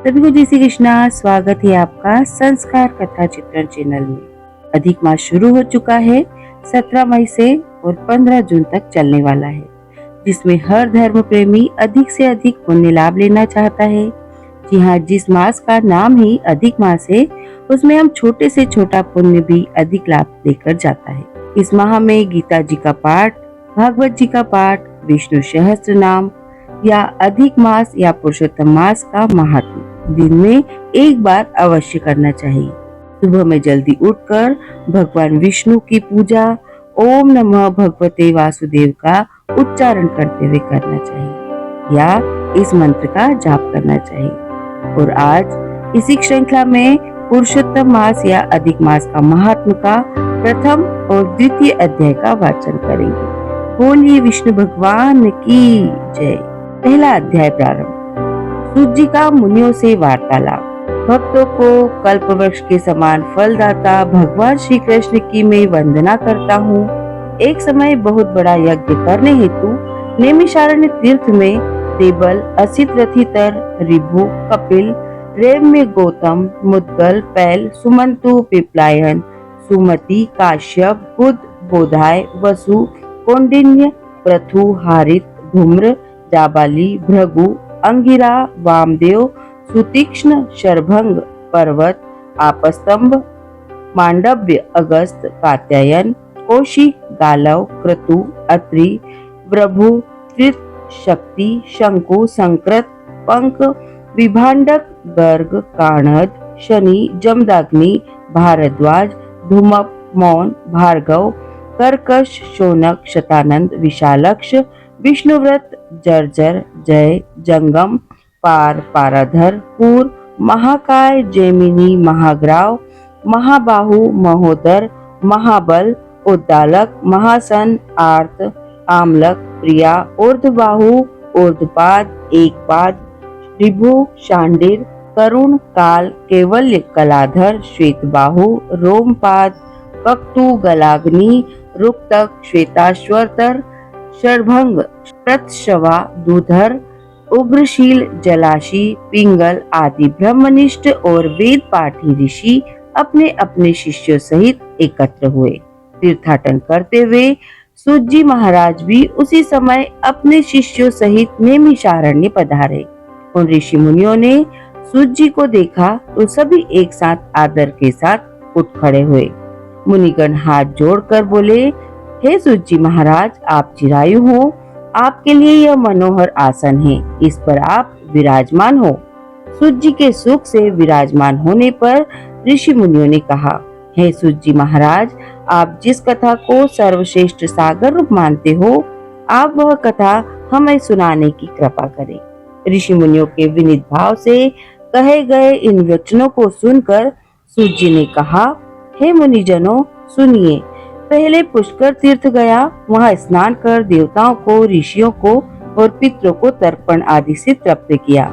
सभी को जय श्री कृष्णा। स्वागत है आपका संस्कार कथा चित्रण चैनल में। अधिक मास शुरू हो चुका है। 17 मई से और 15 जून तक चलने वाला है, जिसमें हर धर्म प्रेमी अधिक से अधिक पुण्य लाभ लेना चाहता है। जी हाँ, जिस मास का नाम ही अधिक मास है, उसमें हम छोटे से छोटा पुण्य भी अधिक लाभ देकर जाता है। इस माह में गीता जी का पाठ, भागवत जी का पाठ, विष्णु सहस्त्र नाम या अधिक मास या पुरुषोत्तम मास का महात्म्य दिन में एक बार अवश्य करना चाहिए। सुबह में जल्दी उठकर भगवान विष्णु की पूजा ओम नमः भगवते वासुदेव का उच्चारण करते हुए करना चाहिए या इस मंत्र का जाप करना चाहिए। और आज इसी श्रृंखला में पुरुषोत्तम मास या अधिक मास का महात्म्य का प्रथम और द्वितीय अध्याय का वाचन करेंगे। बोलिए विष्णु भगवान की जय। पहला अध्याय प्रारंभ। सूत जी का मुनियों से वार्तालाप। भक्तों को कल्पवृक्ष के समान फलदाता भगवान श्री कृष्ण की मैं वंदना करता हूँ। एक समय बहुत बड़ा यज्ञ करने हेतु नैमिषारण्य तीर्थ में देवल, असित रथितर, ऋभु, कपिल, रेम में गौतम, मुद्गल, पैल, सुमंतु, पिपलायन, सुमति, काश्यप, बुध, बोधाय, वसु, कौंडिन्य, पृथु, हारित, धूम्र, जाबाली, भृगु, अंगिरा, वामदेव, सुतीक्ष्ण, शरभंग, पर्वत, आपस्तंभ, मांडव्य, अगस्त, कात्यायन, कौशिक, गालव, क्रतु, अत्रि, प्रभु, त्रित, शक्ति, शंकु, संकृत, पंक, विभांडक, गर्ग, काणद, शनि, जमदाग्नि, भारद्वाज, धूमप, मौन, भार्गव, कर्कश, शौनक, शतानंद, विशालक्ष, विष्णुव्रत, जर्जर, जय, जंगम, पार, पाराधर, पूर, महाकाय, जैमिनी, महाग्राव, महाबाहु, महोदर, महाबल, उद्दालक, महासन, आर्त, आमलक, प्रिया, ऊर्ध्वबाहु, ऊर्ध्वपाद, एकपाद, ऋभु, शांडिर, करुण, काल, केवल्य, कलाधर, श्वेतबाहु, रोमपाद, कक्तु, गलाग्नि, रुक्तक, श्वेताश्वतर, शरभंग, प्रतशवा, दूधर, उग्रशील, जलाशी, पिंगल आदि ब्रह्मनिष्ठ और वेद पाठी ऋषि अपने अपने शिष्यों सहित एकत्र हुए। तीर्थाटन करते हुए सूत जी महाराज भी उसी समय अपने शिष्यों सहित नैमिषारण्य पधारे। उन ऋषि मुनियों ने सूत जी को देखा तो सभी एक साथ आदर के साथ उठ खड़े हुए। मुनिगण हाथ जोड़कर बोले, हे सूत जी महाराज, आप चिरायु हो, आपके लिए यह मनोहर आसन है, इस पर आप विराजमान हो। सूत जी के सुख से विराजमान होने पर ऋषि मुनियों ने कहा, हे सूत जी महाराज, आप जिस कथा को सर्वश्रेष्ठ सागर रूप मानते हो, आप वह कथा हमें सुनाने की कृपा करें। ऋषि मुनियों के विनीत भाव से कहे गए इन वचनों को सुनकर सूत जी ने कहा, हे मुनिजनों, सुनिए। पहले पुष्कर तीर्थ गया, वहां स्नान कर देवताओं को, ऋषियों को और पितरों को तर्पण आदि से तृप्त किया।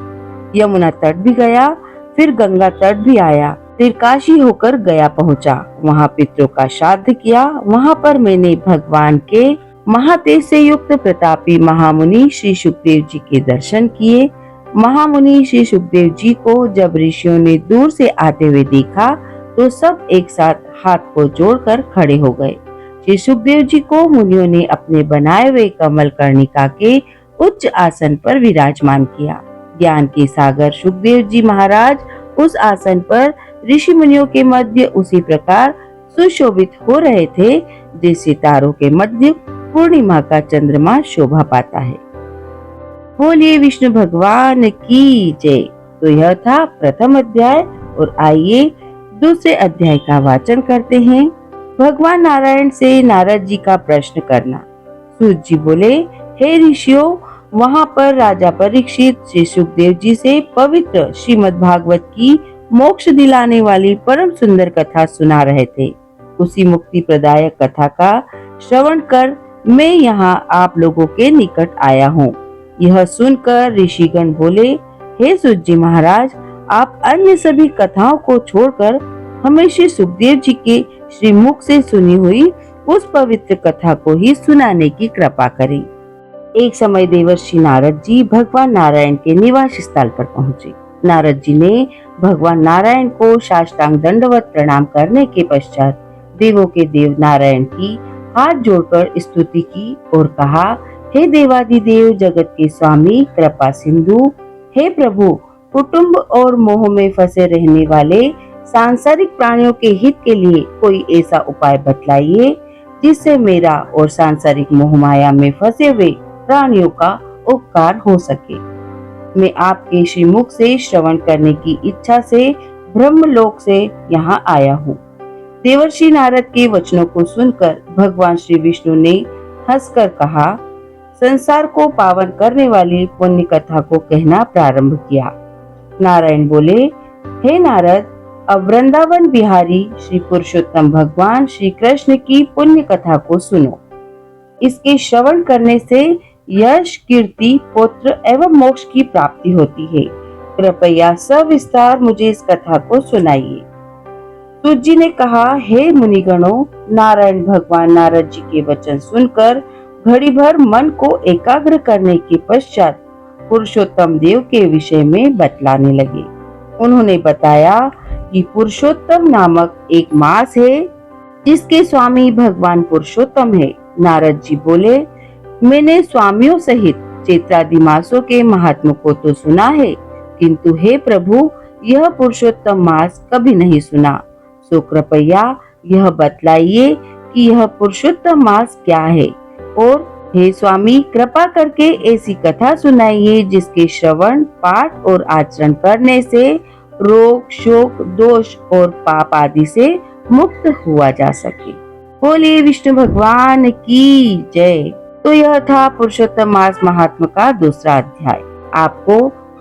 यमुना तट भी गया, फिर गंगा तट भी आया, फिर काशी होकर गया पहुंचा, वहां पितरों का श्राद्ध किया। वहां पर मैंने भगवान के महातेज से युक्त प्रतापी महामुनि श्री सुखदेव जी के दर्शन किए। महामुनि श्री सुखदेव जी को जब ऋषियों ने दूर से आते हुए देखा तो सब एक साथ हाथ को जोड़कर खड़े हो गए। श्री सुखदेव जी को मुनियों ने अपने बनाए हुए कमल कर्णिका के उच्च आसन पर विराजमान किया। ज्ञान के सागर सुखदेव जी महाराज उस आसन पर ऋषि मुनियों के मध्य उसी प्रकार सुशोभित हो रहे थे जैसे तारों के मध्य पूर्णिमा का चंद्रमा शोभा पाता है। बोलिए विष्णु भगवान की जय। तो यह था प्रथम अध्याय और आइए दूसरे अध्याय का वाचन करते हैं। भगवान नारायण से नारद जी का प्रश्न करना। सूत जी बोले, हे ऋषियों, वहां पर राजा परीक्षित श्री सुखदेव जी से पवित्र श्रीमद् भागवत की मोक्ष दिलाने वाली परम सुंदर कथा सुना रहे थे। उसी मुक्ति प्रदायक कथा का श्रवण कर मैं यहाँ आप लोगों के निकट आया हूँ। यह सुनकर ऋषिगण बोले, हे सूत जी महाराज, आप अन्य सभी कथाओं को छोड़कर हमें श्री सुखदेव जी के श्रीमुख से सुनी हुई उस पवित्र कथा को ही सुनाने की कृपा करें। एक समय देवर्षि नारद जी भगवान नारायण के निवास स्थल पर पहुँचे। नारद जी ने भगवान नारायण को साष्टांग दंडवत प्रणाम करने के पश्चात देवों के देव नारायण की हाथ जोड़कर स्तुति की और कहा, हे देवादिदेव, जगत के स्वामी, कृपा सिंधु, हे प्रभु, कुटुंब और मोह में फंसे रहने वाले सांसारिक प्राणियों के हित के लिए कोई ऐसा उपाय बतलाइए जिससे मेरा और सांसारिक मोह माया में फंसे हुए प्राणियों का उपकार हो सके। मैं आपके श्रीमुख से श्रवण करने की इच्छा से ब्रह्मलोक से यहाँ आया हूँ। देवर्षि नारद के वचनों को सुनकर भगवान श्री विष्णु ने हंसकर कहा, संसार को पावन करने वाली पुण्य कथा को कहना प्रारंभ किया। नारायण बोले, हे नारद, अब वृंदावन बिहारी श्री पुरुषोत्तम भगवान श्री कृष्ण की पुण्य कथा को सुनो। इसके श्रवण करने से यश, कीर्ति, पुत्र एवं मोक्ष की प्राप्ति होती है। कृपया सविस्तार मुझे इस कथा को सुनाइए। सूत जी ने कहा, हे मुनिगणों, नारायण भगवान नारद जी के वचन सुनकर घड़ी भर मन को एकाग्र करने के पश्चात पुरुषोत्तम देव के विषय में बतलाने लगे। उन्होंने बताया कि पुरुषोत्तम नामक एक मास है जिसके स्वामी भगवान पुरुषोत्तम है। नारद जी बोले, मैंने स्वामियों सहित चैत्रादि मासों के महात्म को तो सुना है, किंतु हे प्रभु, यह पुरुषोत्तम मास कभी नहीं सुना। सो कृपया यह बतलाइए कि यह पुरुषोत्तम मास क्या है, और हे स्वामी, कृपा करके ऐसी कथा सुनाइए जिसके श्रवण, पाठ और आचरण करने से रोग, शोक, दोष और पाप आदि से मुक्त हुआ जा सके। बोले विष्णु भगवान की जय। तो यह था पुरुषोत्तम मास महात्म का दूसरा अध्याय। आपको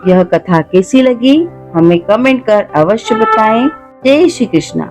यह कथा कैसी लगी हमें कमेंट कर अवश्य बताएं। जय श्री कृष्णा।